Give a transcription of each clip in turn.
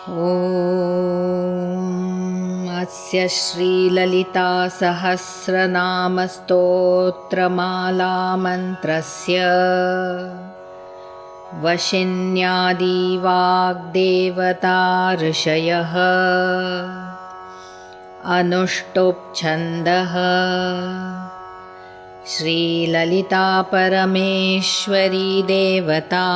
ॐ अस्य श्रीललितासहस्रनामस्तोत्रमालामन्त्रस्य वशिन्यादिवाग्देवता ऋषयः अनुष्टुप् छन्दः श्रीललिता परमेश्वरी देवता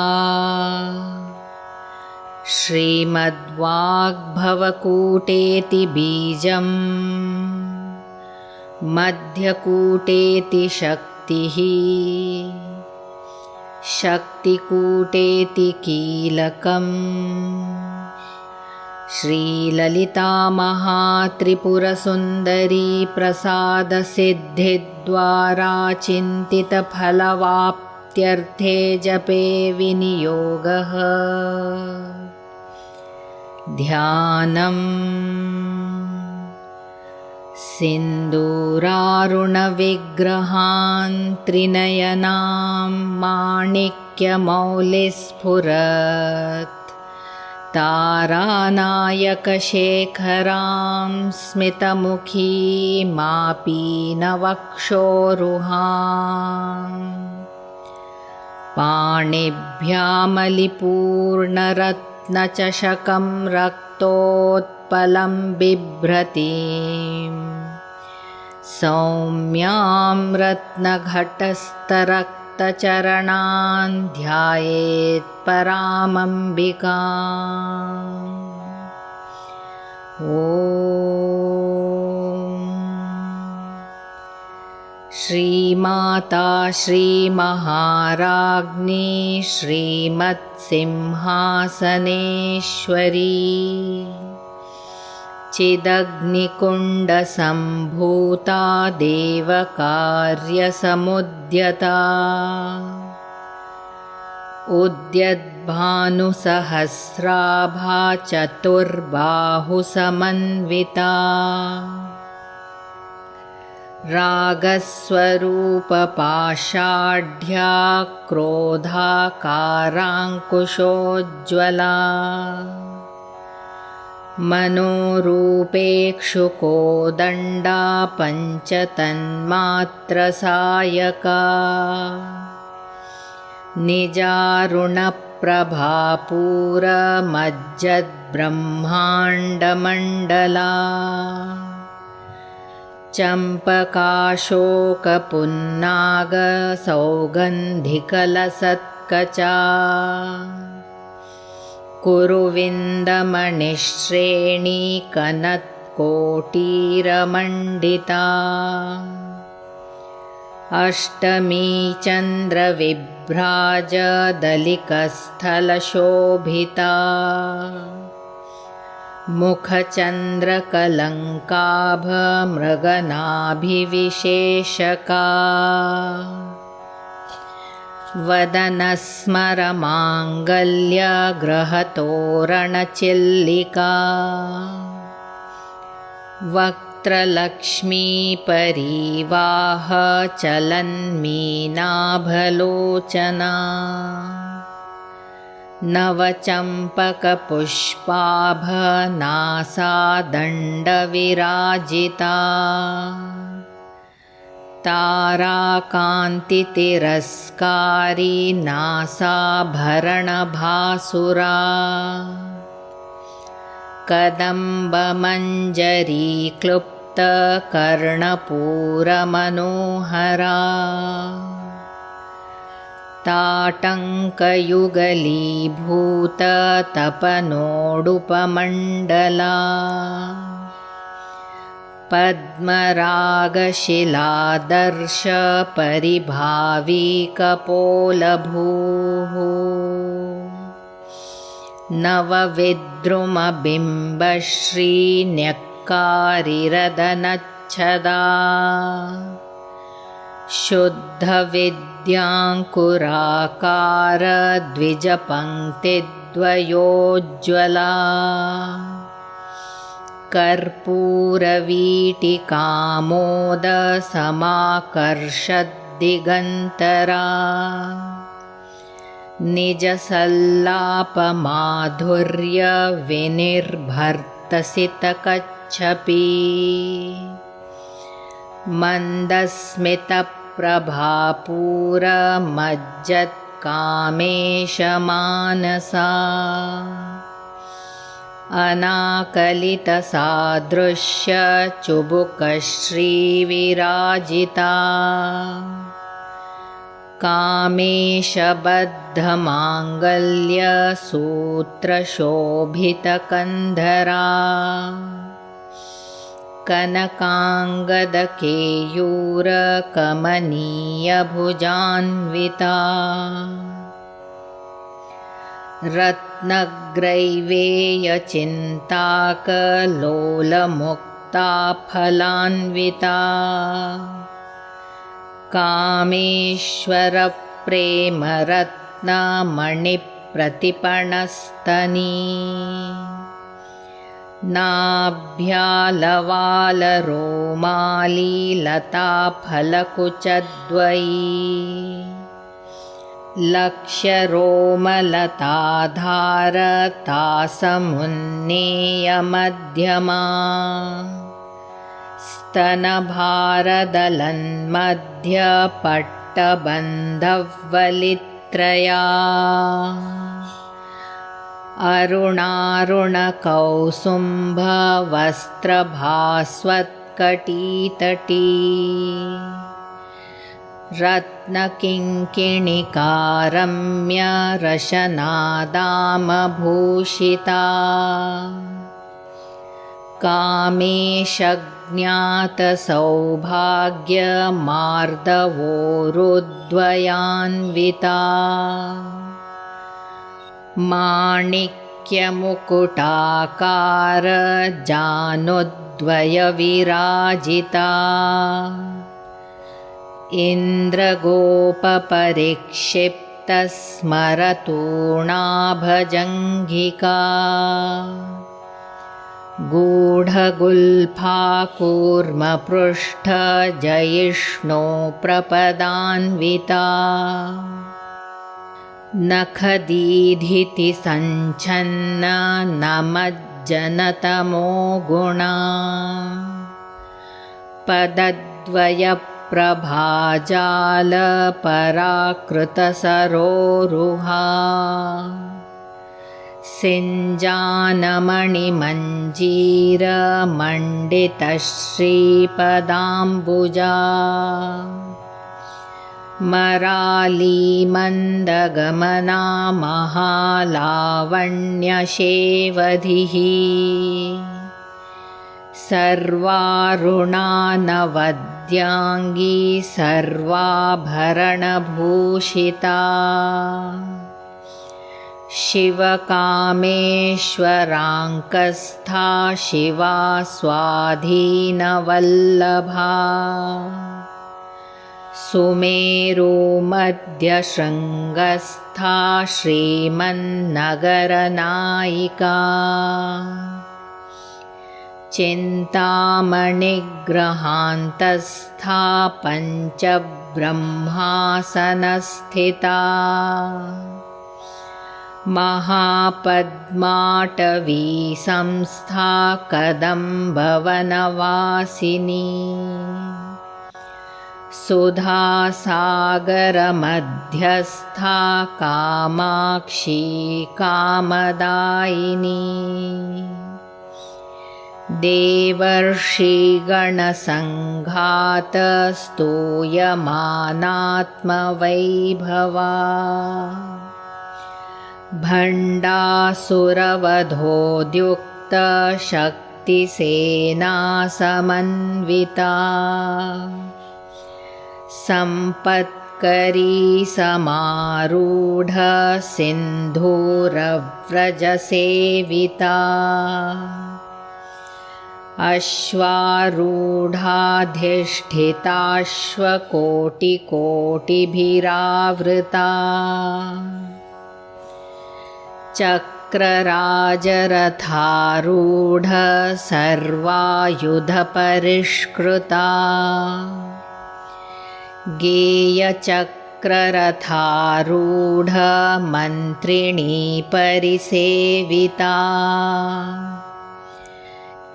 श्रीमद्वाग्भवकूटेति बीजम् मध्यकूटेति शक्तिः शक्तिकूटेति कीलकम् श्रीललिता महात्रिपुरसुन्दरी प्रसादसिद्धिद्वारा चिन्तितफलवाप्त्यर्थे जपे विनियोगः। ध्यानम् सिन्दूरारुणविग्रहान् त्रिनयनां माणिक्यमौलिस्फुरत् तारानायकशेखरां स्मितमुखीमापीनवक्षोरुहाम् पाणिभ्यामलिपूर्णरत्नचषकं रक्तोत्पलं बिभ्रतीं सौम्यां रत्नघटस्थरक्तचरणान् ध्यायेत् परामम्बिकाम्। ॐ श्रीमाता श्रीमहाराज्ञी श्रीमत्सिंहासनेश्वरी चिदग्निकुण्डसम्भूता देवकार्यसमुद्यता उद्यद्भानुसहस्राभा चतुर्बाहुसमन्विता रागस्वरूपपाषाढ्या क्रोधाकाराङ्कुशोज्ज्वला मनोरूपेक्षुकोदण्डा पञ्चतन्मात्रसायका निजारुणप्रभापूरमज्जद्ब्रह्माण्डमण्डला चम्पकाशोकपुन्नागसौगन्धिकलसत्कचा कुरुविन्दमणिश्रेणीकनत्कोटीरमण्डिता अष्टमी चन्द्रविभ्राजदलिकस्थलशोभिता मुखचन्द्रकलङ्काभमृगनाभिविशेषका वदनस्मरमाङ्गल्यग्रहतोरणचिल्लिका वक्त्रलक्ष्मीपरीवाहचलन्मीनाभलोचना नवचम्पकपुष्पाभनासादण्डविराजिता ताराकान्तितिरस्कारी नासाभरणभासुरा कदम्बमञ्जरीक्लुप्तकर्णपूरमनोहरा ताटङ्कयुगलीभूततपनोडुपमण्डला पद्मरागशिलादर्शपरिभाविकपोलभूः नवविद्रुमबिम्बश्रीन्यक्कारिरदनच्छदा शुद्धविद्याङ्कुराकारद्विजपङ्क्तिद्वयोज्ज्वला कर्पूरवीटिकामोदसमाकर्षद्दिगन्तरा निजसल्लापमाधुर्यविनिर्भर्तसितकच्छपि मन्दस्मितप्रभापूरमज्जत्कामेशमानसा अनाकलितसादृश्यचुबुकश्रीविराजिता कामेशबद्धमाङ्गल्यसूत्रशोभितकन्धरा कनकाङ्गदकेयूरकमनीयभुजान्विता रत्नग्रैवेयचिन्ताकलोलमुक्ता फलान्विता कामेश्वरप्रेमरत्नमणिप्रतिपणस्तनी नाभ्यालवालरोमालीलताफलकुचद्वयी लक्ष्यरोमलताधारतासमुन्नेयमध्यमा स्तनभारदलन्मध्यपट्टबन्धवलित्रया अरुणारुणकौसुम्भवस्त्रभास्वत्कटीतटी रत्नकिङ्किणिकारम्यरशनादामभूषिता कामेशज्ञातसौभाग्यमार्दवोरुद्वयान्विता माणिक्यमुकुटाकारजानुद्वयविराजिता इन्द्रगोपपरिक्षिप्तस्मरतूणाभजङ्घिका गूढगुल्फाकूर्मपृष्ठजयिष्णो प्रपदान्विता नखदीधितिसञ्छन्न नमज्जनतमो गुणा पदद्वयप्रभाजालपराकृतसरोरुहा सिञ्जानमणिमञ्जीरमण्डितश्रीपदाम्बुजा मरालीमन्दगमना महालावण्यशेवधिः सर्वारुणानवद्याङ्गी सर्वाभरणभूषिता शिवकामेश्वराङ्कस्था शिवा स्वाधीनवल्लभा सुमेरुमध्यशृङ्गस्था श्रीमन्नगरनायिका चिन्तामणिग्रहान्तस्था पञ्चब्रह्मासनस्थिता महापद्माटवी संस्था कदम्बवनवासिनी सुधासागरमध्यस्था कामाक्षी कामदायिनी देवर्षिगणसङ्घातस्तूयमानात्मवैभवा भण्डासुरवधोद्युक्तशक्तिसेनासमन्विता सम्पत्करी समारूढसिन्धूरव्रजसेविता अश्वारूढाधिष्ठिताश्वकोटिकोटिभिरावृता चक्रराजरथारूढ सर्वायुधपरिष्कृता गेयचक्रवाककुण्डलकुण्डलैर्भूषिता किरिचक्ररथारूढमन्त्रिणी परिसेविता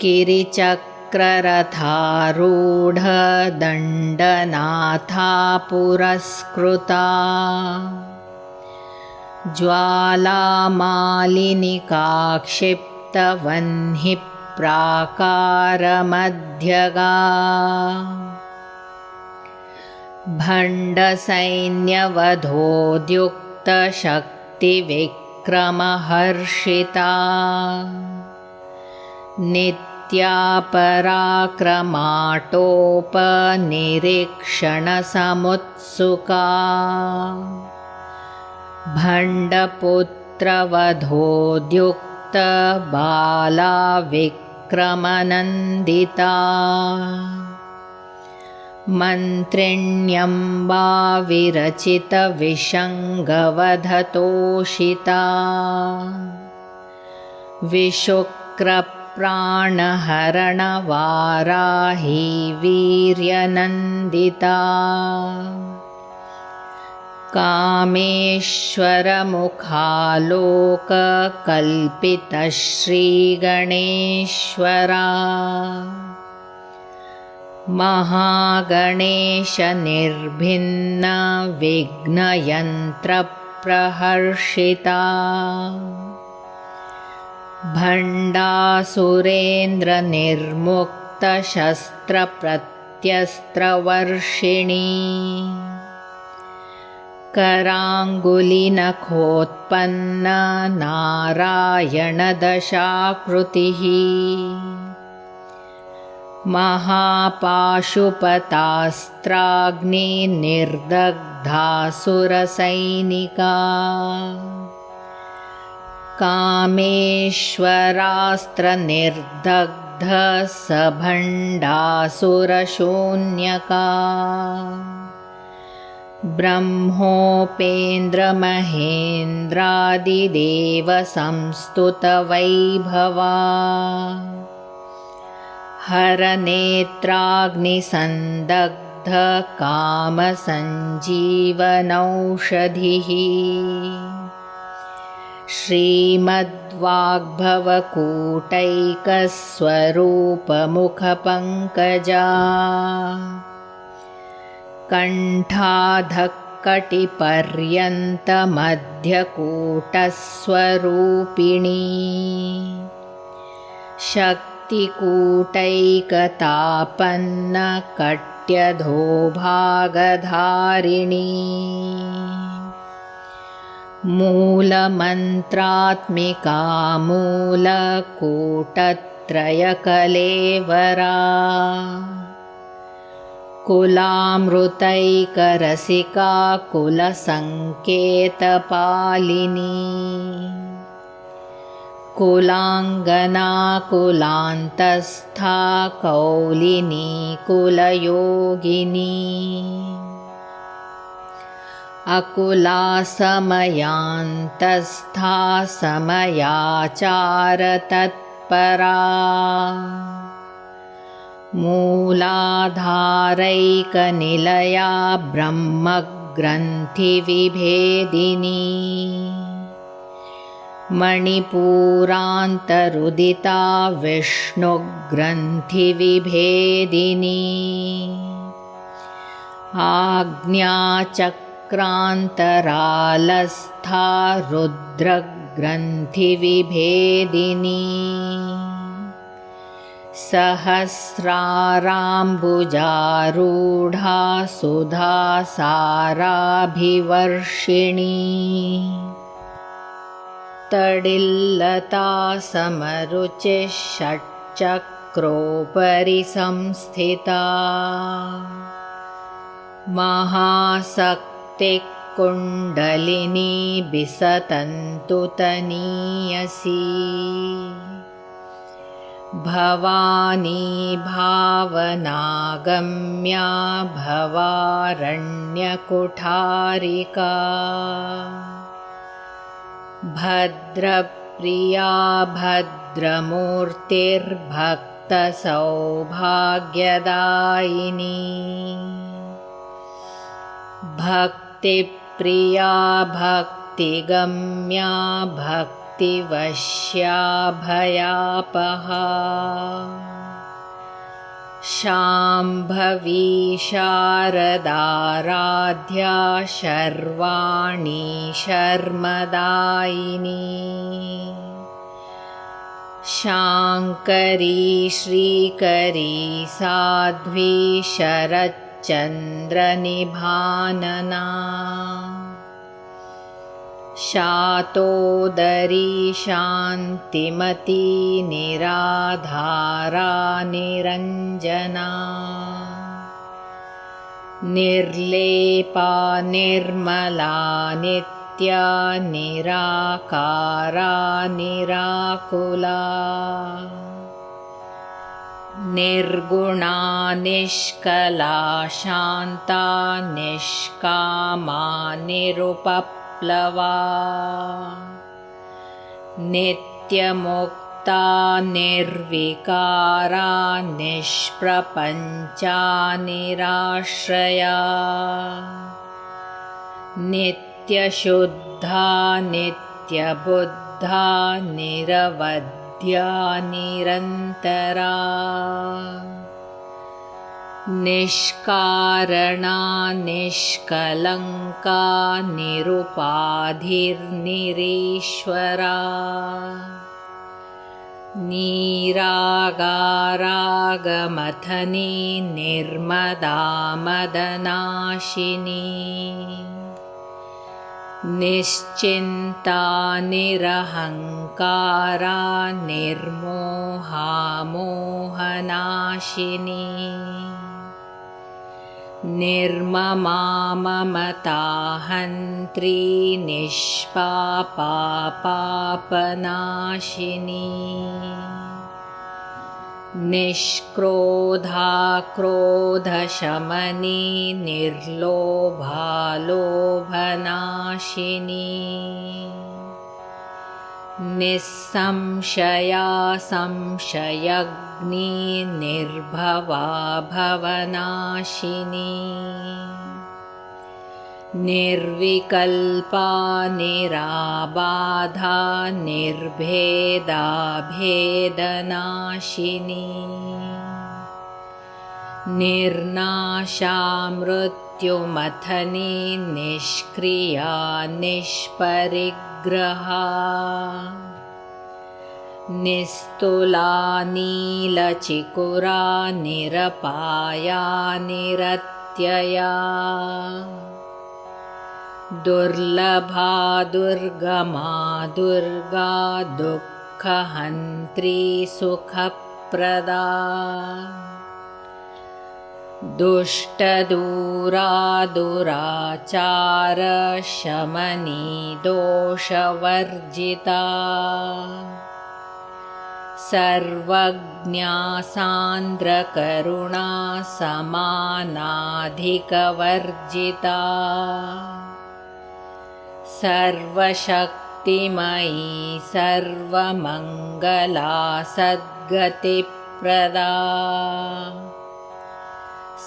किरिचक्ररथारूढदण्डनाथा पुरस्कृता ज्वालामालिनिका क्षिप्तवह्निः प्राकारमध्यगा भण्डसैन्यवधोद्युक्तशक्तिविक्रमहर्षिता नित्या पराक्रमाटोपनिरीक्षणसमुत्सुका भण्डपुत्रवधोद्युक्तबाला विक्रमनन्दिता मन्त्रिण्यम्बा विरचितविशङ्गवधतोषिता विशुक्रप्राणहरणवाराही वीर्यनन्दिता कामेश्वरमुखालोककल्पितश्रीगणेश्वरा महागणेशनिर्भिन्नविघ्नयन्त्रप्रहर्षिता भण्डासुरेन्द्रनिर्मुक्तशस्त्रप्रत्यस्त्रवर्षिणी कराङ्गुलिनखोत्पन्ननारायणदशाकृतिः महापाशुपतास्त्राग्निर्दग्धासुरसैनिका कामेश्वरास्त्रनिर्दग्धसभण्डासुरशून्यका ब्रह्मोपेन्द्रमहेन्द्रादिदेवसंस्तुतवैभवा हरनेत्राग्निसन्दग्धकामसञ्जीवनौषधिः श्रीमद्वाग्भवकूटैकस्वरूपमुखपङ्कजा कण्ठाधक्कटिपर्यन्तमध्यकूटस्वरूपिणी शक्तिकूटैकतापन्नकट्यधोभागधारिणी मूलमन्त्रात्मिका मूलकूटत्रयकलेवरा कुलामृतैकरसिका कुलसङ्केतपालिनी कुलाङ्गना कुलान्तस्था कौलिनी कुलयोगिनी अकुलासमयान्तस्था समयाचारतत्परा मूलाधारैकनिलया ब्रह्मग्रन्थिविभेदिनी मणिपूरान्तरुदिता विष्णुग्रन्थिविभेदिनी आज्ञाचक्रान्तरालस्था रुद्रग्रन्थिविभेदिनी सहस्राराम्बुजारूढा सुधासाराभिवर्षिणी तडिल्लता समरुचिः षट्चक्रोपरि संस्थिता महाशक्तिः कुण्डलिनी विसतन्तुतनीयसी भवानी भावनागम्या भवारण्यकुठारिका भद्रप्रिया भद्रमूर्तिर्भक्तसौभाग्यदायिनी भक्तिप्रदायिनी भक्तिप्रिया भक्तिगम्या भक्तिवश्या भयापहा शाम्भवी शारदाराध्या शर्वाणी शर्मदायिनी शाङ्करी श्रीकरी साध्वी शरच्चन्द्रनिभानना शातोदरी शान्तिमती निराधारा निरञ्जना निर्लेपा निर्मला नित्या निराकारा निराकुला निर्गुणा निष्कला शान्ता निष्कामा निरुपप्लवा नित्यमुक्ता निर्विकारा निष्प्रपञ्चा निराश्रया नित्यशुद्धा नित्यबुद्धा निरवध्या निरन्तरा निष्कारणा निष्कलङ्का निरुपाधिर्निरीश्वरा निरागारागमथनी निर्मदा मदनाशिनी निश्चिन्ता निरहङ्कारा निर्मोहा मोहनाशिनी निर्ममा ममता हन्त्री निष्पापा पापनाशिनी निष्क्रोधा क्रोधशमनी निर्लोभा लोभनाशिनी निस्संशया संशयग्नी निर्भवा भवनाशिनी निर्विकल्पा निराबाधा निर्भेदा भेदनाशिनी निर्नाशा मृत्युमथनी निष्क्रिया निष्परिग्रहा निस्तुला नीलचिकुरा निरपाया निरत्यया दुर्लभा दुर्गमा दुर्गा दुःखहन्त्री सुखप्रदा दुष्टदूरा दुराचार शमनी दोषवर्जिता सर्वज्ञा सान्द्रकरुणा समानाधिकवर्जिता सर्वशक्तिमयी सर्वमङ्गला सद्गतिप्रदा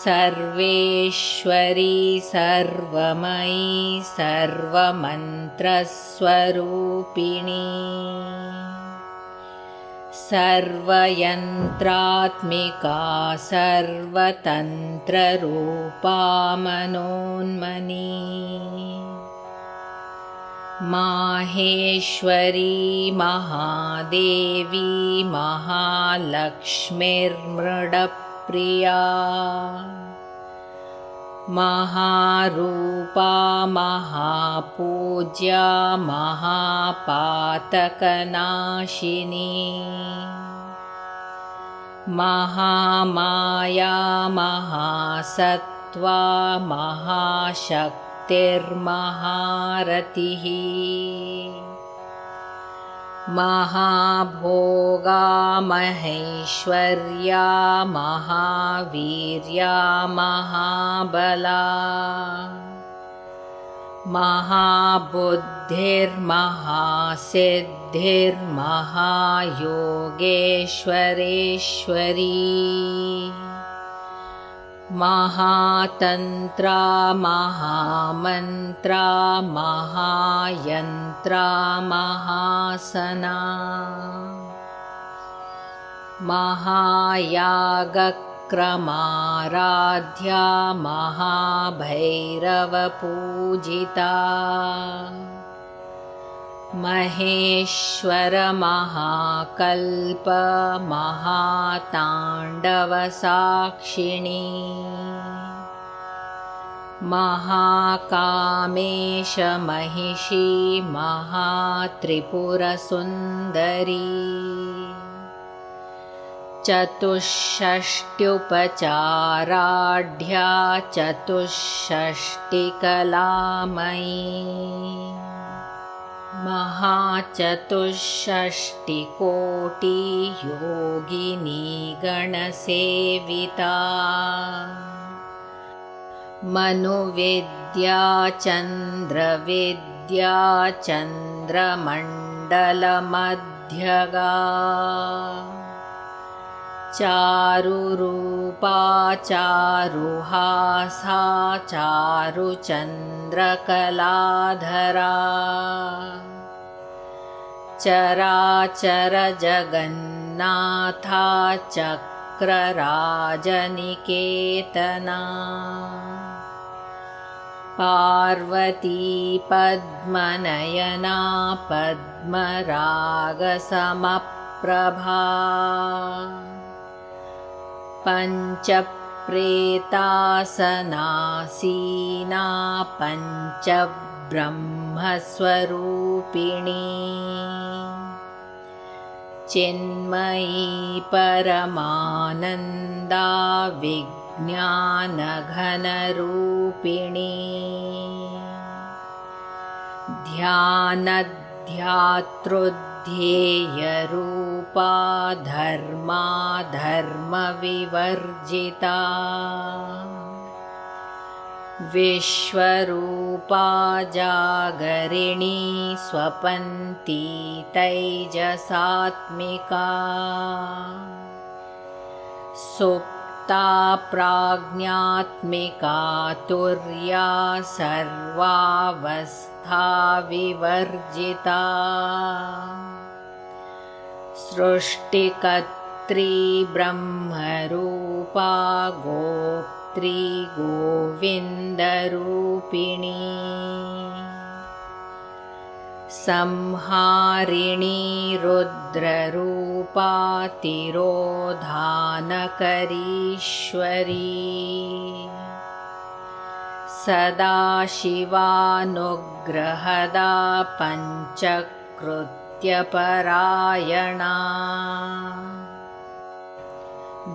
सर्वेश्वरी सर्वमयी सर्वमन्त्रस्वरूपिणी सर्वयन्त्रात्मिका सर्वतन्त्ररूपा मनोन्मनी माहेश्वरी महादेवी महालक्ष्मीर्मृडप्रिया महारूपा महापूज्या महापातकनाशिनी महामाया महासत्त्वा महाशक्तिर्महारतिः महाभोगा महेश्वर्या महावीर्या महाबला महाबुद्धिर्महासिद्धिर्महायोगेश्वरेश्वरी महातन्त्रा महामन्त्रा महायन्त्रा महासना महायागक्रमाराध्या महाभैरवपूजिता महेश्वर महाकल्प महाताण्डवसाक्षिणी महाकामेश महिषी महात्रिपुरसुन्दरी चतुष्षष्ट्युपचाराढ्या चतुष्षष्टिकलामयी महाचतुष्षष्टिकोटियोगिनी गणसेविता मनुविद्या चन्द्रविद्या चन्द्रमण्डलमध्यगा चारुरूपा चारुहासा चारुचन्द्रकलाधरा चराचरजगन्नाथा चक्रराजनिकेतना पार्वती पद्मनयना पद्मरागसमप्रभा पञ्चप्रेतासनासीना पञ्चब्रह्मस्वरूपिणी चिन्मयी परमानन्दा विज्ञानघनरूपिणी ध्यानध्यातृध्येयरूपा धर्मा धर्मविवर्जिता विश्वरूपा जागरिणी स्वपन्ती तैजसात्मिका सुप्ता प्राज्ञात्मिका तुर्या सर्वावस्था विवर्जिता सृष्टिकर्त्री ब्रह्मरूपा गोप्त्री गोविन्दरूपिणी संहारिणी रुद्ररूपा तिरोधानकरीश्वरी सदाशिवानुग्रहदा पञ्चकृत्यपरायणा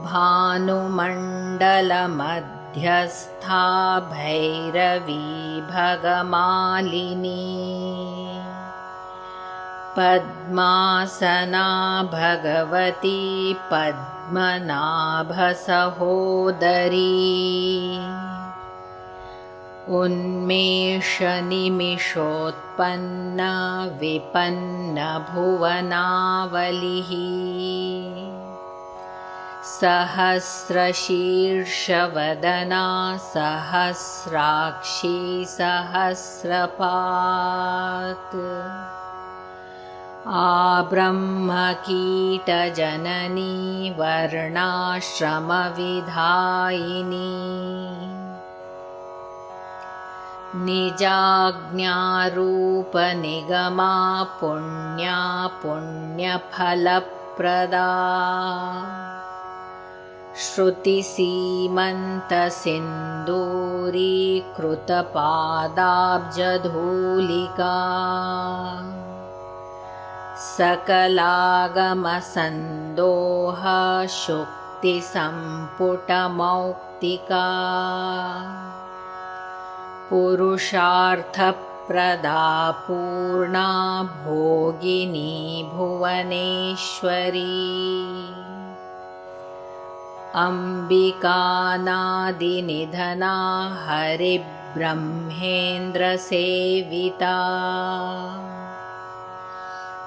भानुमण्डलमध्यस्था भैरवी भगमालिनी पद्मासना भगवती पद्मनाभसहोदरी उन्मेषनिमिषोत्पन्ना विपन्नभुवनावलिः सहस्रशीर्षवदना सहस्राक्षी सहस्रपात् आब्रह्मकीटजननी वर्णाश्रमविधायिनी निजाज्ञारूपनिगमा पुण्या पुण्यफलप्रदा श्रुतिसीमन्तसिन्दूरीकृतपादाब्जधूलिका सकलागमसन्दोह शुक्तिसम्पुटमौक्तिका पुरुषार्थप्रदा पूर्णा भोगिनी भुवनेश्वरी अम्बिकानादिनिधना हरिब्रह्मेन्द्रसेविता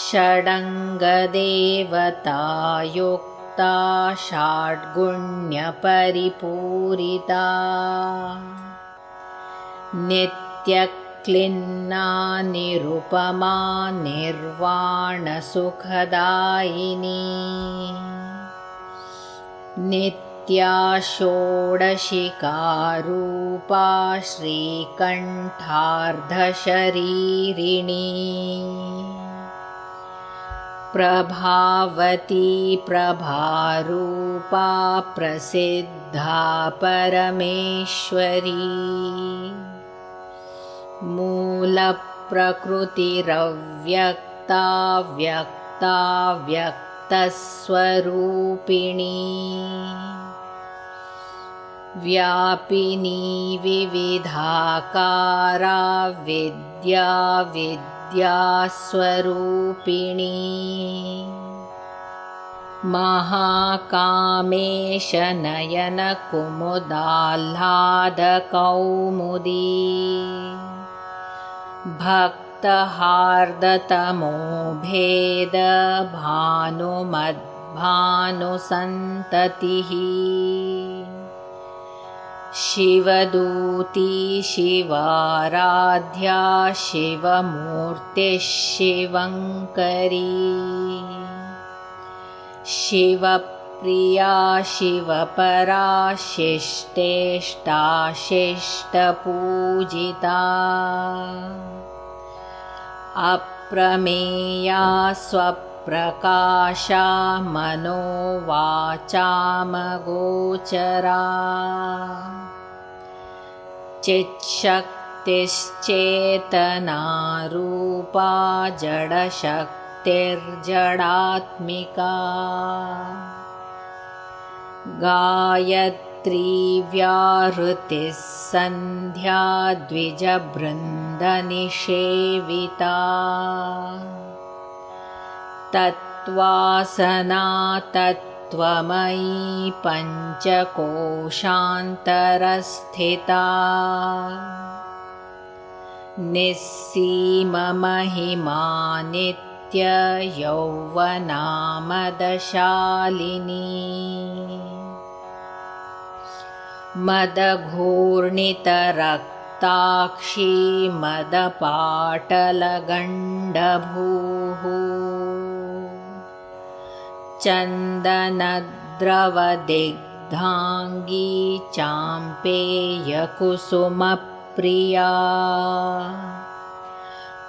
षडङ्गदेवतायुक्ता षड्गुण्यपरिपूरिता नित्यक्लिन्ना निरुपमा निर्वाणसुखदायिनी नित्या षोडशिकारूपा श्रीकण्ठार्धशरीरिणी प्रभावती प्रभारूपा प्रसिद्धा परमेश्वरी मूलप्रकृतिरव्यक्ता व्यक्ता व्यक्तस्वरूपिणी व्यापिनी विविधाकारा विद्या विद्यास्वरूपिणी महाकामेशनयनकुमुदाह्लादकौमुदी भक्तहार्दतमो भेदभानुमद्भानुसन्ततिः शिवदूती शिवाराध्या शिवमूर्तिः शिवङ्करी शिवप्रिया शिवपरा शिष्टेष्टा शिष्टपूजिता अप्रमेया स्वप्रकाशा मनोवाचामगोचरा चिच्छक्तिश्चेतनारूपा जडशक्तिर्जडात्मिका गायत्री व्याहृतिः सन्ध्या द्विजबृन्दनिषेविता तत्त्वासना तत्त्वमयी पञ्चकोशान्तरस्थिता निस्सीममहिमा नित्ययौवनामदशालिनी मदघूर्णितरक्ताक्षी मदपाटलगण्डभूः चन्दनद्रवदिग्धाङ्गी चाम्पेयकुसुमप्रिया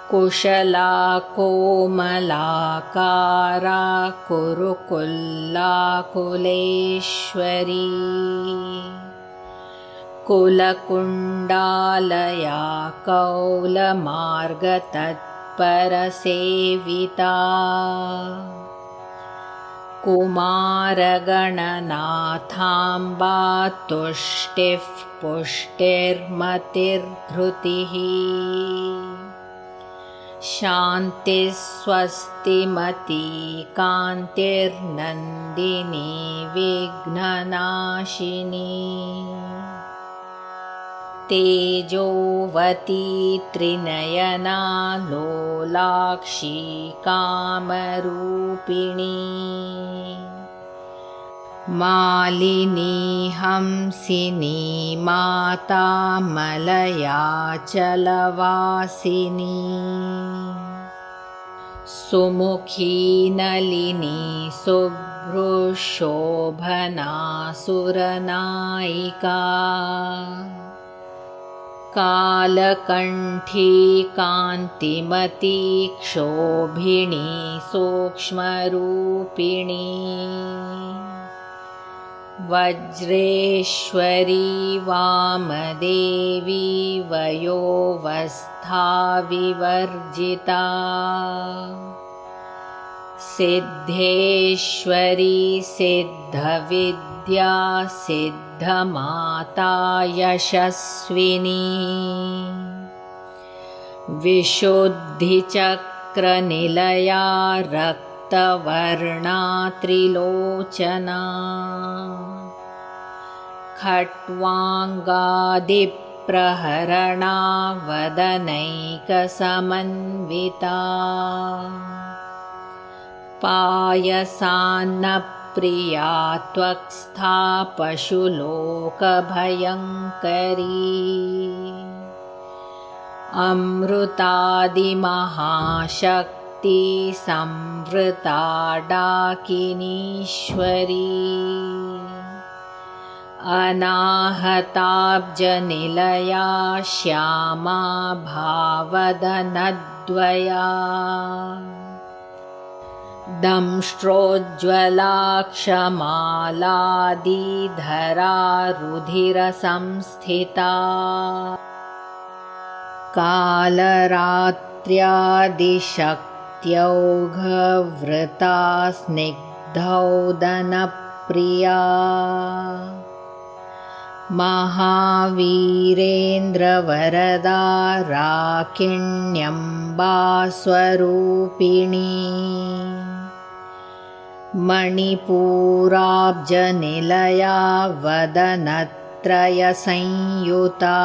कुशला कोमलाकारा कुरुकुल्लाकुलेश्वरी कुलकुण्डालया कौलमार्गतत्परसेविता कुमारगणनाथाम्बा तुष्टिः पुष्टिर्मतिर्धृतिः शान्तिः स्वस्तिमती कान्तिर्नन्दिनी विघ्ननाशिनी तेजोवती त्रिनयना लोलाक्षी कामरूपिणी मालिनी हंसिनी माता मलयाचलवासिनी सुमुखी नलिनी शुभ्रुशोभना सुरनायिका कालकण्ठी कान्तिमती क्षोभिणी सूक्ष्मरूपिणी वज्रेश्वरी वामदेवी वयोवस्था विवर्जिता सिद्धेश्वरी सिद्धविद्या सिद्धमाता यशस्विनी विशुद्धिचक्रनिलया रक्तवर्णा त्रिलोचना खट्वाङ्गादिप्रहरणा वदनैकसमन्विता पायसान्नप्रिया त्वक्स्था पशुलोकभयङ्करी अमृतादिमहाशक्ति संवृता डाकिनीश्वरी अनाहताब्जनिलया श्यामा भावदनद्वया दंष्ट्रोज्ज्वलाक्षमालादिधरा रुधिरसंस्थिता कालरात्र्यादिशक्त्यौघवृता स्निग्धौदनप्रिया महावीरेन्द्रवरदा राकिण्यम्बा स्वरूपिणी मणिपूराब्जनिलया वदनत्रयसंयुता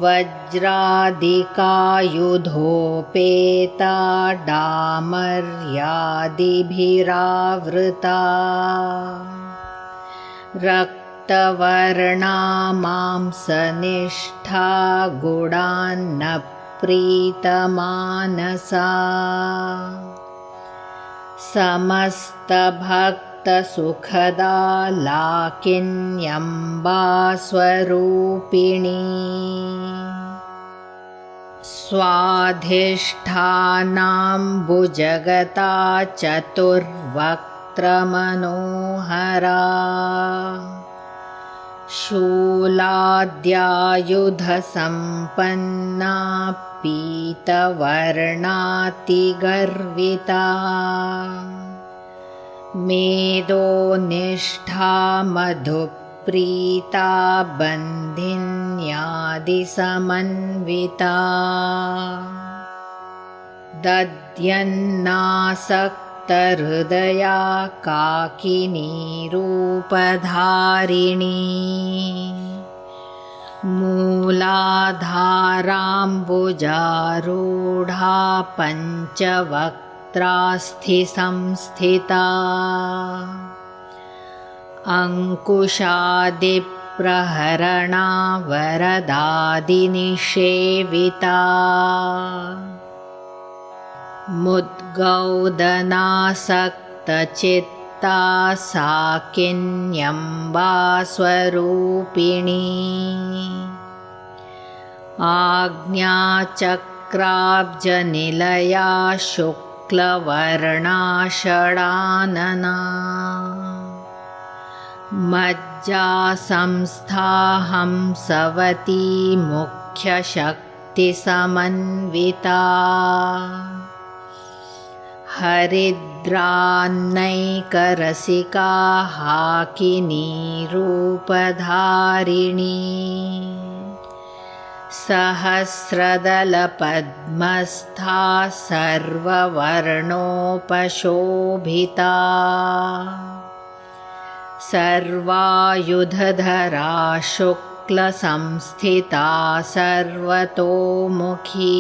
वज्रादिकायुधोपेता डामर्यादिभिरावृता रक्तवर्णा मांसनिष्ठा गुडान्नप्रीतमानसा समस्तभक्तसुखदा लाकिन्यम्बा स्वरूपिणी स्वाधिष्ठानाम्बुजगता चतुर्वक्त्रमनोहरा शूलाद्यायुधसम्पन्ना पीतवर्णातिगर्विता मेदोनिष्ठा मधुप्रीता बन्धिन्यादिसमन्विता दद्यन्नासक्तहृदया काकिनीरूपधारिणी मूलाधाराम्बुजारूढा पञ्चवक्त्रास्थिसंस्थिता अङ्कुशादिप्रहरणा वरदादिनिषेविता मुद्गौदनासक्तचित्ता साकिन्यम्बा स्वरूपिणी आज्ञाचक्राब्जनिलया शुक्लवर्णा षडानना मज्जासंस्था हंसवती मुख्यशक्तिसमन्विता हरिद्रान्नैकरसिका हाकिनीरूपधारिणी सहस्रदलपद्मस्था सर्ववर्णोपशोभिता सर्वायुधधरा शुक्लसंस्थिता सर्वतोमुखी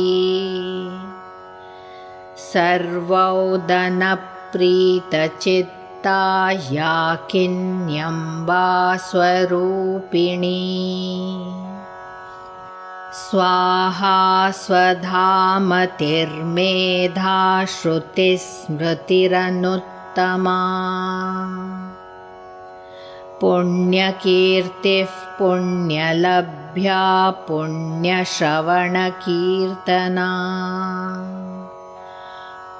सर्वौदनप्रीतचित्ता याकिन्यम्बा स्वरूपिणी स्वाहा स्वधामतिर्मेधा श्रुतिस्मृतिरनुत्तमा पुण्यकीर्तिः पुण्यलभ्या पुण्यश्रवणकीर्तना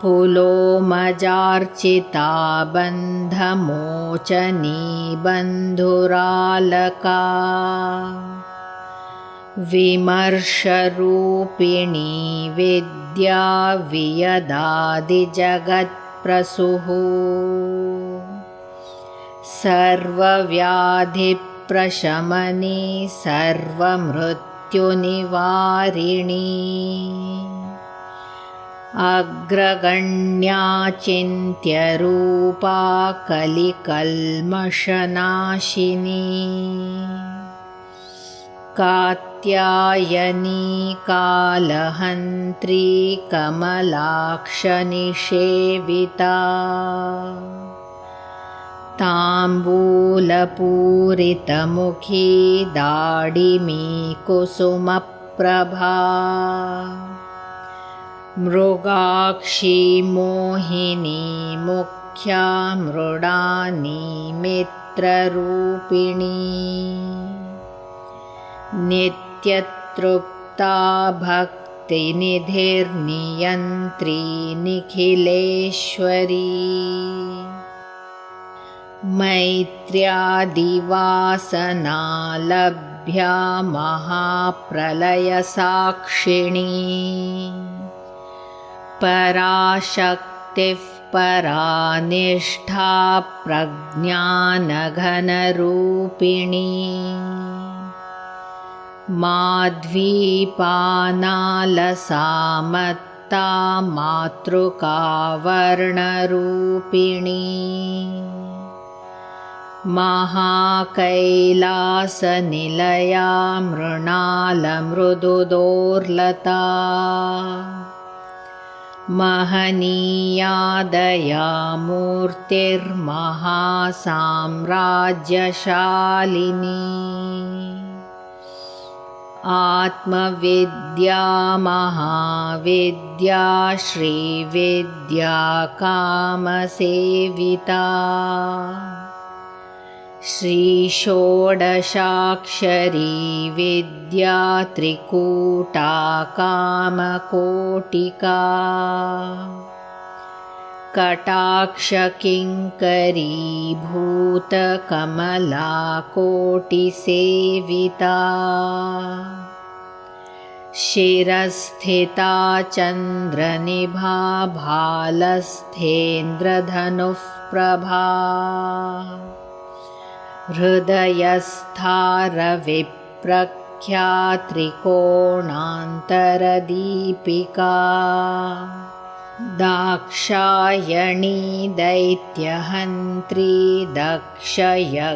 पुलोमजार्चिता बन्धमोचनी बन्धुरालका विमर्शरूपिणी विद्या वियदादिजगत्प्रसूः सर्वव्याधिप्रशमनी सर्वमृत्युनिवारिणी अग्रगण्या चिन्त्यरूपा कलिकल्मषनाशिनी कात्यायनीरूपा कात्यायनी कालहन्त्री कमलाक्षनिषेविता ताम्बूलपूरितमुखी दाडिमी कुसुमप्रभा मृगाक्षी मोहिनी मुख्या मृडानी मित्ररूपिणी नित्यतृप्ता भक्तिनिधिर्नियन्त्री निखिलेश्वरी मैत्र्यादिवासना लभ्या महाप्रलयसाक्षिणी पराशक्तिः परानिष्ठा प्रज्ञानघनरूपिणी माध्वीपानालसामत्ता मातृकावर्णरूपिणी महाकैलासनिलया मृणालमृदुदोर्लता महनीया दयामूर्तिर्महासाम्राज्यशालिनी आत्मविद्या महाविद्या श्रीविद्या कामसेविता श्रीषोडशाक्षरी विद्या त्रिकूटा कामकोटिका कटाक्षकिङ्करी भूतकमलाकोटिसेविता शिरस्थिता चन्द्रनिभा भालस्थेन्द्रधनुः प्रभा हृदयस्था रविप्रख्या त्रिकोणान्तरदीपिका दाक्षायणी दैत्यहन्त्री दक्षयज्ञविनाशिनी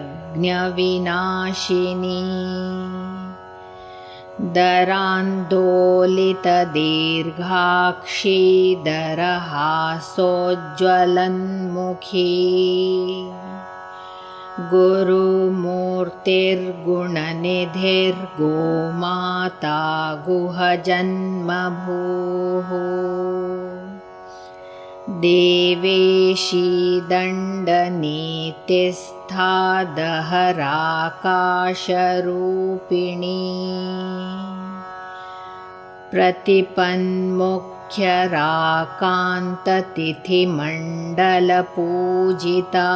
दरान्दोलितदीर्घाक्षी दरहासोज्ज्वलन्मुखी गुरुमूर्तिर्गुणनिधिर्गोमाता गुहजन्मभूः देवेशी दण्डनीतिस्था दहराकाशरूपिणी प्रतिपन्मुख्यराकान्ततिथिमण्डलपूजिता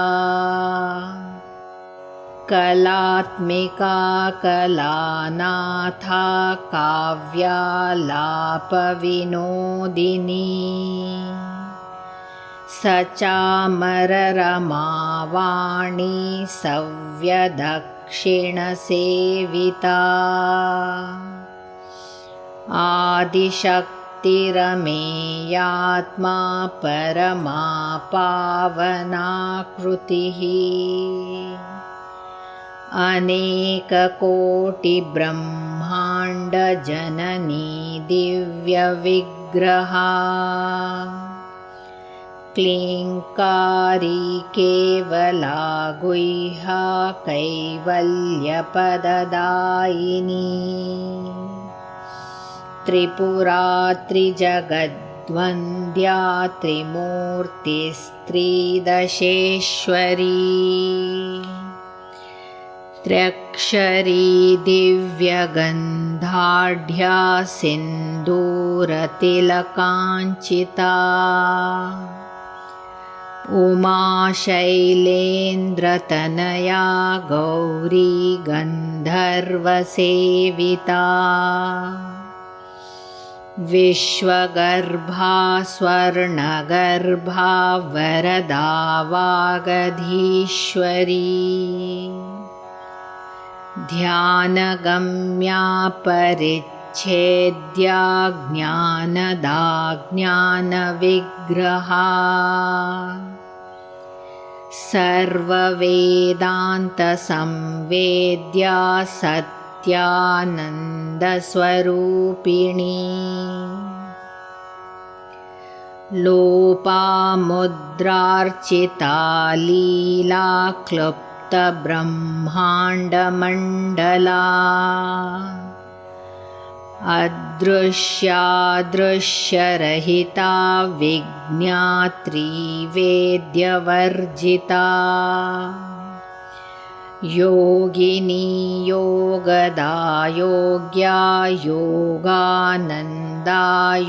कलात्मिका कलानाथा काव्यालापविनोदिनी सचामररमावाणी सव्यदक्षिणसेविता आदिशक्तिरमेयात्मा परमा पावनाकृतिः अनेककोटिब्रह्माण्डजननी दिव्यविग्रहा क्लीङ्कारी केवला गुह्या कैवल्यपददायिनी त्रिपुरा त्रिजगद्वन्द्या त्रिमूर्तिस्त्रिदशेश्वरी त्र्यक्षरी दिव्यगन्धाढ्या सिन्दूरतिलकाञ्चिता उमाशैलेन्द्रतनया गौरी गन्धर्वसेविता विश्वगर्भा स्वर्णगर्भा वरदा वागधीश्वरी ध्यानगम्या परिच्छेद्या ज्ञानदा ज्ञानविग्रहा सर्ववेदान्तसंवेद्या सत्त्वनिधिसंयुक्ता नित्यानन्दस्वरूपिणी लोपामुद्रार्चिता लीला क्लुप्तब्रह्माण्डमण्डला अदृश्यादृश्यरहिता विज्ञात्री वेद्यवर्जिता योगिनी योगदा योग्या योगानन्दा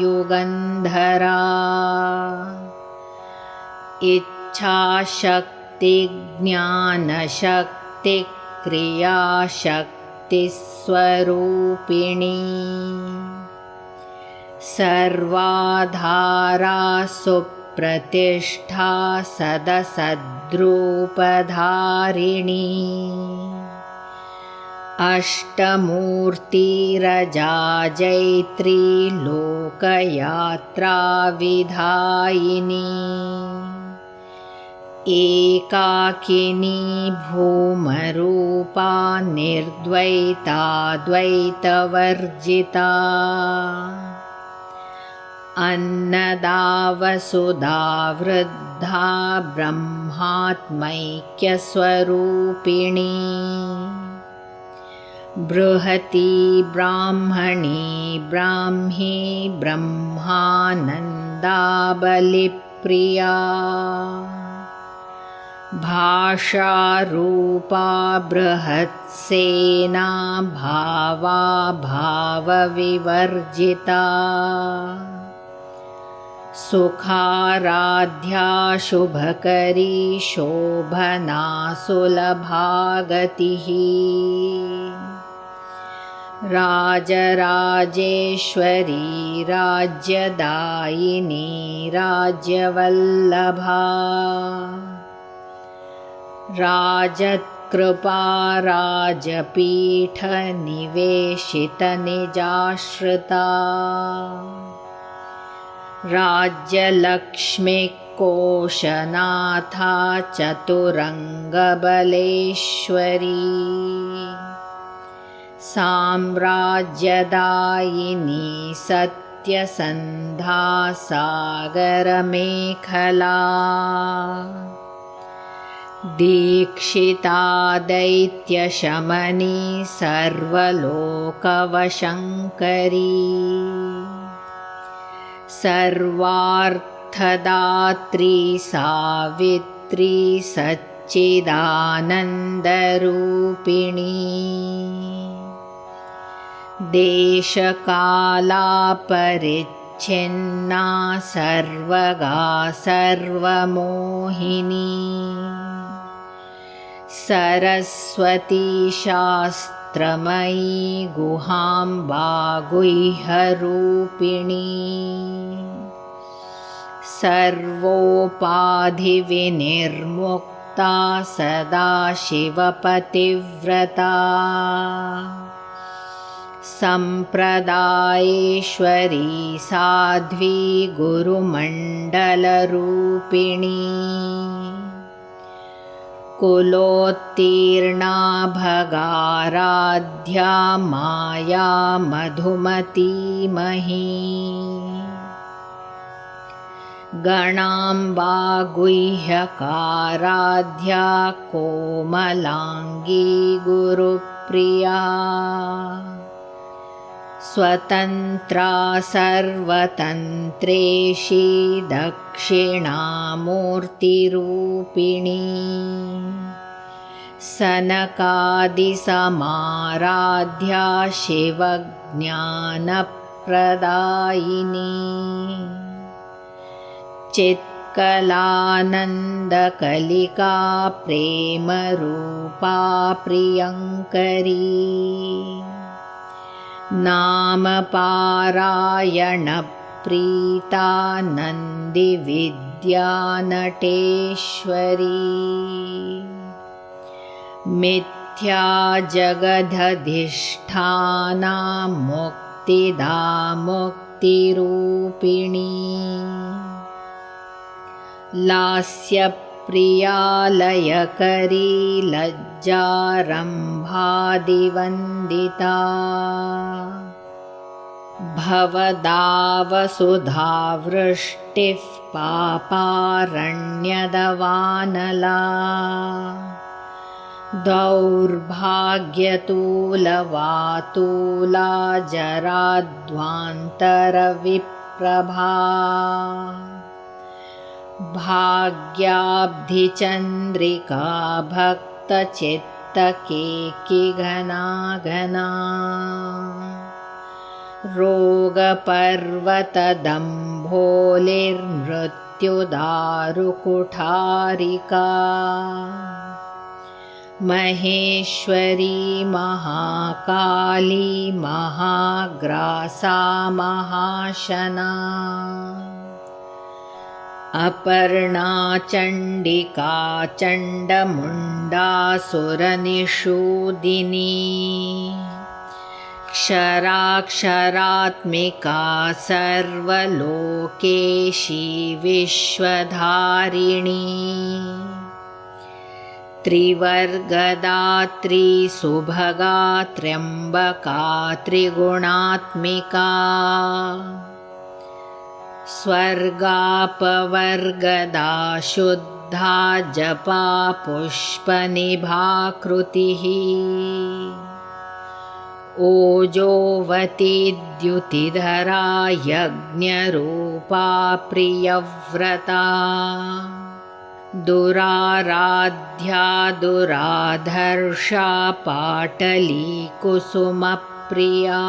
युगन्धरा इच्छाशक्ति ज्ञानशक्ति क्रियाशक्तिस्वरूपिणी सर्वाधारा सुप्रतिष्ठा सदसद्रूपधारिणी अष्टमूर्तिरजा जैत्री लोकयात्रा विधायिनी एकाकिनी भूमरूपा निर्द्वैताद्वैतवर्जिता अन्नदा वसुधा वृद्धा ब्रह्मात्मैक्यस्वरूपिणी बृहती ब्राह्मणी ब्राह्मी ब्रह्मानन्दा बलिप्रिया भाषारूपा बृहत्सेना भावा भावविवर्जिता सुखाराध्या शुभकरी शोभना सुलभागतिः राजराजेश्वरी राज्यदायिनी राज्यवल्लभा राजत्कृपा राजपीठनिवेशितनिजाश्रिता राज्यलक्ष्मीः कोशनाथा चतुरङ्गबलेश्वरी साम्राज्यदायिनी सत्यसन्धा सागरमेखला दीक्षिता दैत्यशमनी सर्वलोकवशङ्करी सर्वार्थदात्री सावित्री सच्चिदानन्दरूपिणी देशकालापरिच्छिन्ना सर्वगा सर्वमोहिनी सरस्वती शास्त्रमयी गुहाम्बा गुह्यरूपिणी सर्वोपाधिविनिर्मुक्ता सदाशिवपतिव्रता सम्प्रदायेश्वरी साध्वी गुरुमण्डलरूपिणी कुलोत्तीर्णा भगाराध्या माया मधुमतीमही गणाम्बा गुह्यकाराध्या कोमलाङ्गी गुरुप्रिया स्वतन्त्रा सर्वतन्त्रेशी दक्षिणामूर्तिरूपिणी सनकादिसमाराध्या शिवज्ञानप्रदायिनी चित्कलानन्दकलिका प्रेमरूपा प्रियङ्करी नामपारायणप्रीता नन्दिविद्या नटेश्वरी मिथ्या जगदधिष्ठाना मुक्तिदा मुक्तिरूपिणी प्रियालयकरी लज्जारम्भादिवन्दिता भवदावसुधावृष्टिः पापारण्यदवानला दौर्भाग्यतूलवातूला जराध्वान्तरविप्रभा भाग्याब्धिचन्द्रिका भक्तचित्तकेकिघना घना रोगपर्वतदम्भोलिर्मृत्युदारुकुठारिका महेश्वरी महाकाली महाग्रासा महाशना अपर्णा चण्डिका चण्डमुण्डासुरनिषूदिनी क्षराक्षरात्मिका सर्वलोकेशी विश्वधारिणी त्रिवर्गदात्री सुभगा त्र्यम्बका त्रिगुणात्मिका स्वर्गापवर्गदा शुद्धा जपा पुष्पनिभाकृतिः ओजोवती द्युतिधरा यज्ञरूपा प्रियव्रता दुराराध्या दुराधर्षा पाटली कुसुमप्रिया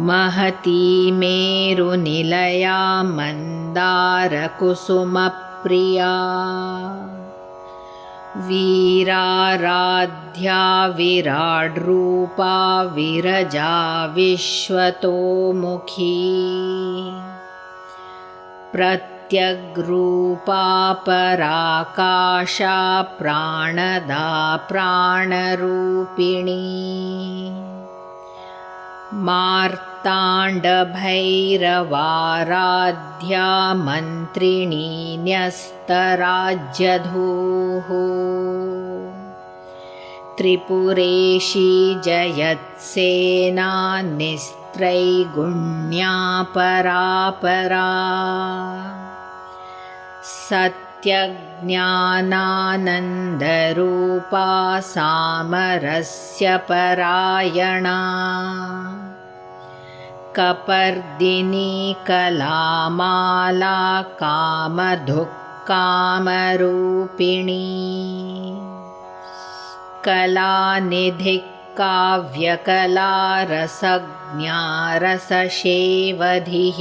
महती मेरुनिलया मन्दारकुसुमप्रिया वीराराध्या विराड्रूपा विरजा विश्वतोमुखी प्रत्यग्रूपा पराकाशा प्राणदा प्राणरूपिणी मार्ताण्डभैरवाराध्या मन्त्रिणी न्यस्तराज्यधूः त्रिपुरेशी जयत्सेना निस्त्रैगुण्या परापरा सत्यज्ञानानन्दरूपा सामरस्यपरायणा कपर्दिनी कलामाला कामधुक्कामरूपिणी कलानिधिः काव्यकला रसज्ञा रससेवधिः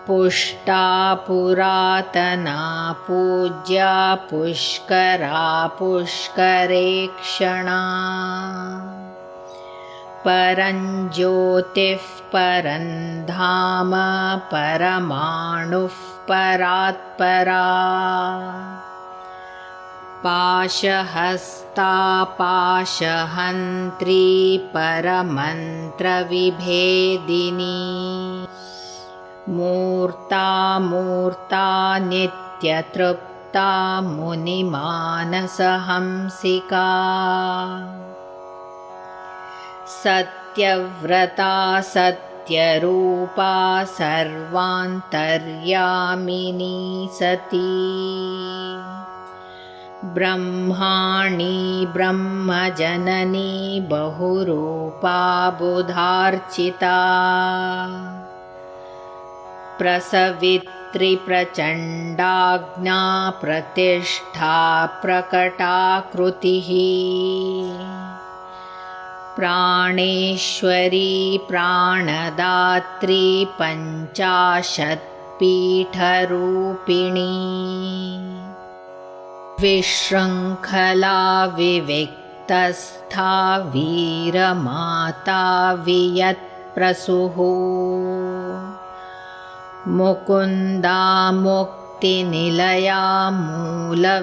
पुष्टा पुरातना पूज्या पुष्करा पुष्करेक्षणा परञ्ज्योतिः परन्धाम परमाणुः परात्परा पाशहस्ता पाशहन्त्री परमन्त्रविभेदिनी मूर्ता मूर्ता नित्यतृप्ता मुनिमानसहंसिका सत्यव्रता सत्यरूपा सर्वान्तर्यामिनी सती ब्रह्माणी ब्रह्मजननी बहुरूपा बुधार्चिता प्रसवित्री प्रचण्डाज्ञा प्रतिष्ठा प्रकटाकृतिः प्राणेश्वरी प्राणदात्री पञ्चाशत्पीठरूपिणी विशृङ्खला विविक्तस्था वीरमाता वियत्प्रसूः मुकुन्दा मुक्तिनिलया मूलविग्रहरूपिणी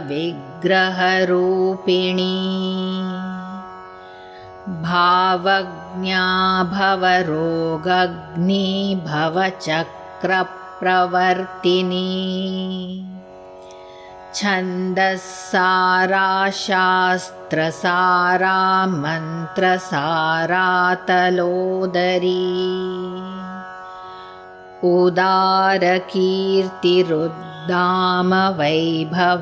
भावज्ञा भवरोगग्नि भवचक्रप्रदायिनी प्रवर्तिनी छन्दस्सारा शास्त्रसारा मन्त्रसारा तलोदरी उदारकीर्तिरुद्दाम वैभवावर्णरूपिणी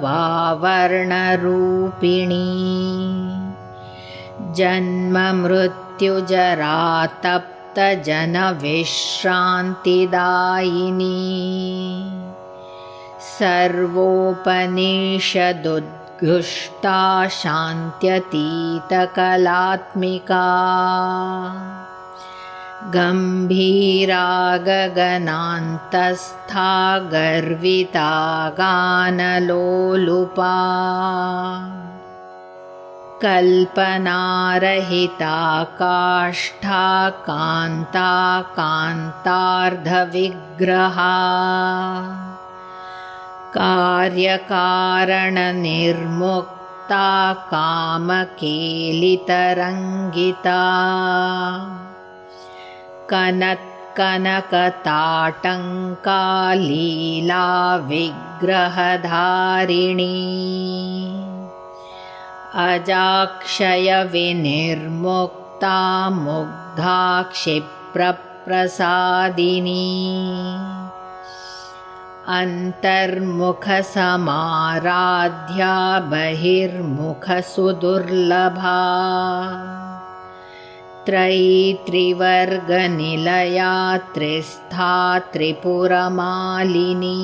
जन्ममृत्युजरातप्तजनविश्रान्तिदायिनी सर्वोपनिषदुद्घुष्टा शान्त्यतीतकलात्मिका गम्भीरा गगनान्तस्था गर्विता गानलोलुपा कल्पनारहिता काष्ठा कान्ता कान्तार्धविग्रहा कार्यकारणनिर्मुक्ता कामकेलितरङ्गिता कनत्कनकताटङ्का लीला विग्रहधारिणी अजाक्षयविनिर्मुक्ता मुग्धा क्षिप्रप्रसादिनी अन्तर्मुखसमाराध्या बहिर्मुखसुदुर्लभा त्रिवर्गनिलया त्रिस्था त्रिपुरमालिनी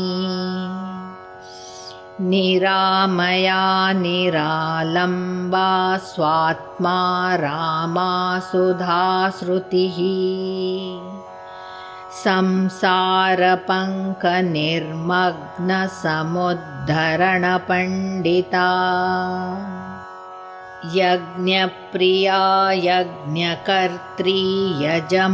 निरामया निरालम्बा स्वात्मा रामा सुधाश्रुतिः संसारपङ्कनिर्मग्नसमुद्धरणपण्डिता यज्ञप्रिया यज्ञकर्त्री यजमानस्वरूपिणी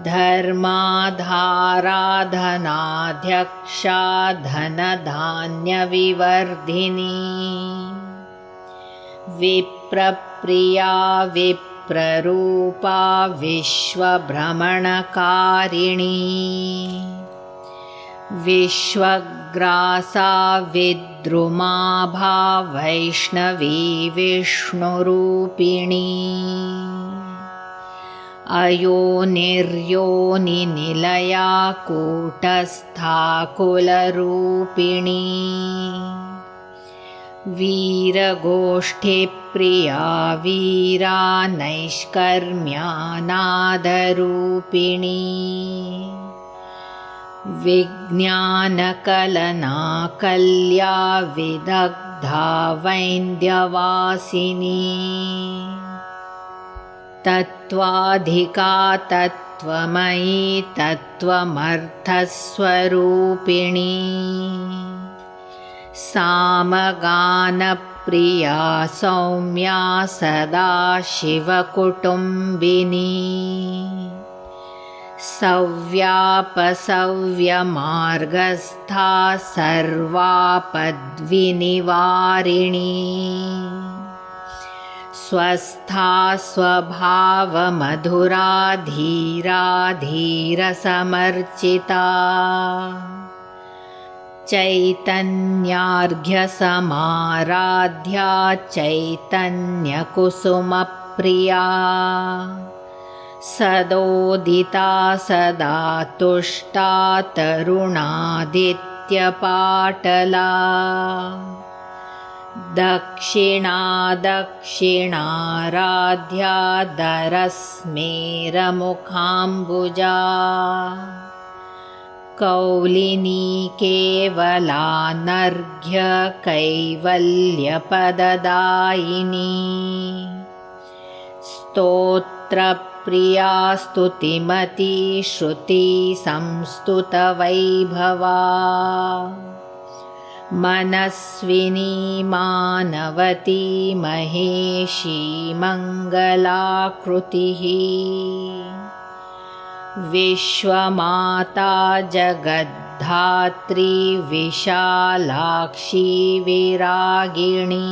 धर्माधाराधनाध्यक्षा धनधान्यविवर्धिनी विप्रप्रिया विप्ररूपा विश्वभ्रमणकारिणी विश्वग्रासा विद्रुमाभा वैष्णवी विष्णुरूपिणी अयोनिर्योनिनिलया कूटस्था कुलरूपिणी वीरगोष्ठीप्रिया वीरा नैष्कर्म्यानादरूपिणी विज्ञानकलनाकल्या विदग्धा वैन्द्यवासिनी तत्त्वाधिका तत्त्वमयी तत्त्वमर्थस्वरूपिणी सामगानप्रिया सौम्या सदा शिवकुटुम्बिनी सव्यापसव्यमार्गस्था सर्वापद्विनिवारिणी स्वस्था स्वभावमधुरा धीरा धीरसमर्चिता चैतन्यार्घ्यसमाराध्या चैतन्यकुसुमप्रिया सदोदिता सदा तुष्टा तरुणादित्यपाटला दक्षिणा दक्षिणाराध्या दरस्मेरमुखाम्बुजा कौलिनी केवलानर्घ्य कैवल्यपददायिनी स्तोत्रप्रिया स्तुतिमती श्रुति संस्तुतवैभवा मनस्विनी मानवती महेशी मङ्गलाकृतिः विश्वमाता जगद्धात्री विशालाक्षी विरागिणी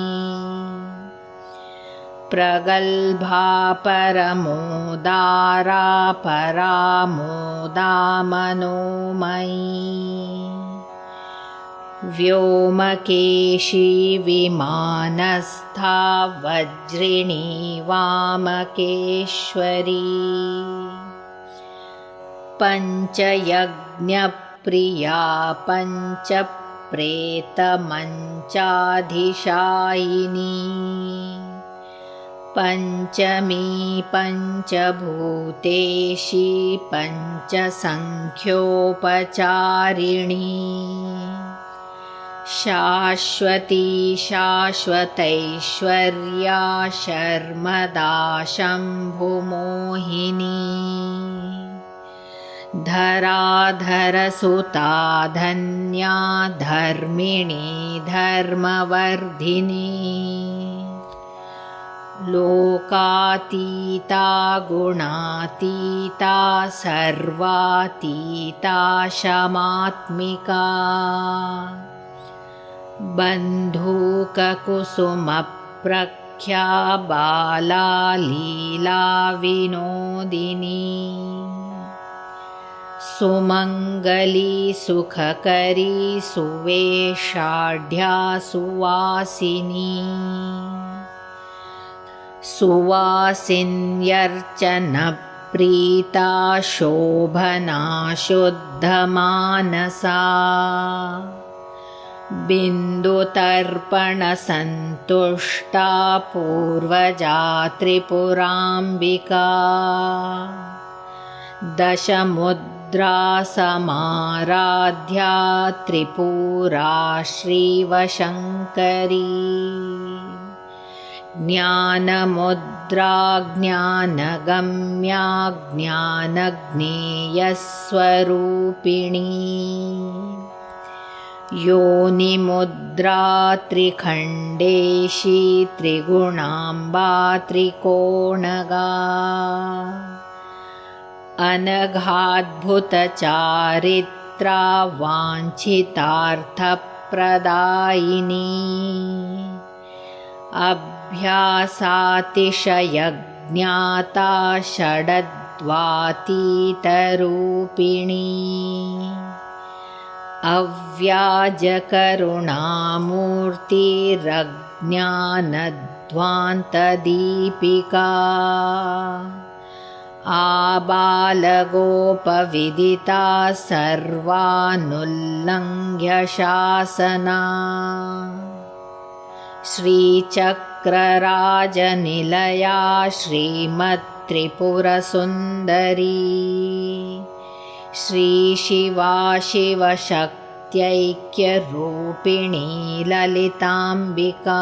प्रगल्भा परमोदारा परामोदा मनोमयी व्योमकेशी विमानस्था वज्रिणी वामकेश्वरी पञ्चयज्ञप्रिया पञ्चप्रेतमञ्चाधिशायिनी पञ्चमी पञ्चभूतेशी पञ्चसङ्ख्योपचारिणी शाश्वती शाश्वतैश्वर्या शर्मदा शम्भुमोहिनी धराधरसुता धन्या धर्मिणी धर्मवर्धिनी लोकातीता गुणातीता सर्वातीता शमात्मिका बन्धूककुसुमप्रख्या बाला लीला विनोदिनी सुमङ्गली सुखकरी सुवेशाढ्या सुवासिनी सुवासिन्यर्चनप्रीता शोभना शुद्धमानसा बिन्दुतर्पणसन्तुष्टा पूर्वजा त्रिपुराम्बिका दशमुद्रा समाराध्या त्रिपुरा श्रीवशङ्करी ज्ञानमुद्रा ज्ञानगम्या ज्ञानज्ञेयस्वरूपिणी योनिमुद्रा त्रिखण्डेशी त्रिगुणाम्बा त्रिकोणगा अनघाद्भुतचारित्रा वाञ्छितार्थप्रदायिनी अभ्यासातिशयज्ञाता षडद्वातीतरूपिणी अव्याजकरुणामूर्तिरज्ञानध्वान्तदीपिका आबालगोपविदिता सर्वानुल्लङ्घ्य शासना श्रीचक्रराजनिलया श्रीमत्त्रिपुरसुन्दरी श्रीशिवा शिवशक्त्यैक्यरूपिणी ललिताम्बिका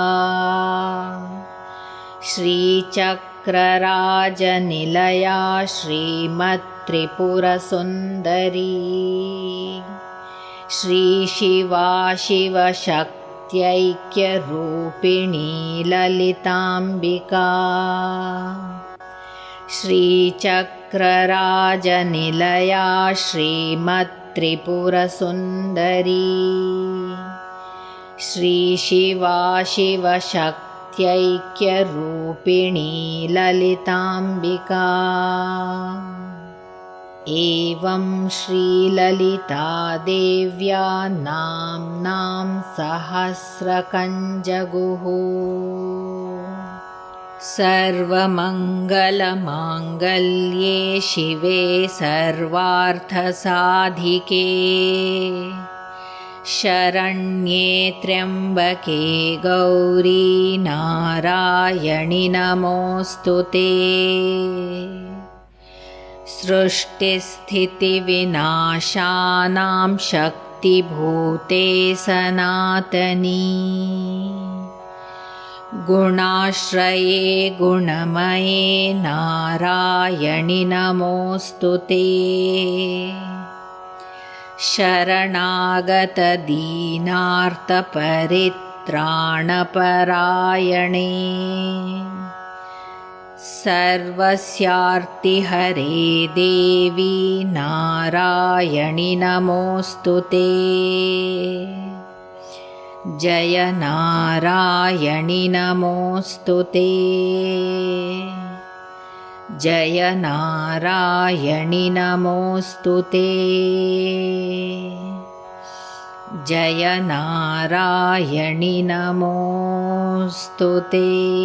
श्रीचक्रराजनिलया श्रीमत्त्रिपुरसुन्दरी श्रीशिवा शिवशक्त्यैक्यरूपिणी ललिताम्बिका श्रीचक्रराजनिलया श्रीमत्त्रिपुरसुन्दरी श्रीशिवा शिवशक्त्यैक्यरूपिणी ललिताम्बिका एवं श्रीललिता देव्या नाम्नां सहस्रकञ्जगुः सर्वमङ्गलमाङ्गल्ये शिवे सर्वार्थसाधिके शरण्ये त्र्यम्बके गौरी नारायणि नमोऽस्तु ते सृष्टिस्थितिविनाशानां शक्तिभूते सनातनी गुणाश्रये गुणमये नारायणि नमोऽस्तु ते शरणागतदीनार्तपरित्राणपरायणे सर्वस्यार्तिहरे देवी नारायणि नमोऽस्तु ते जय नारायणि नमोऽस्तु ते। जय नारायणि नमोऽस्तु ते। जय नारायणि नमोऽस्तु ते।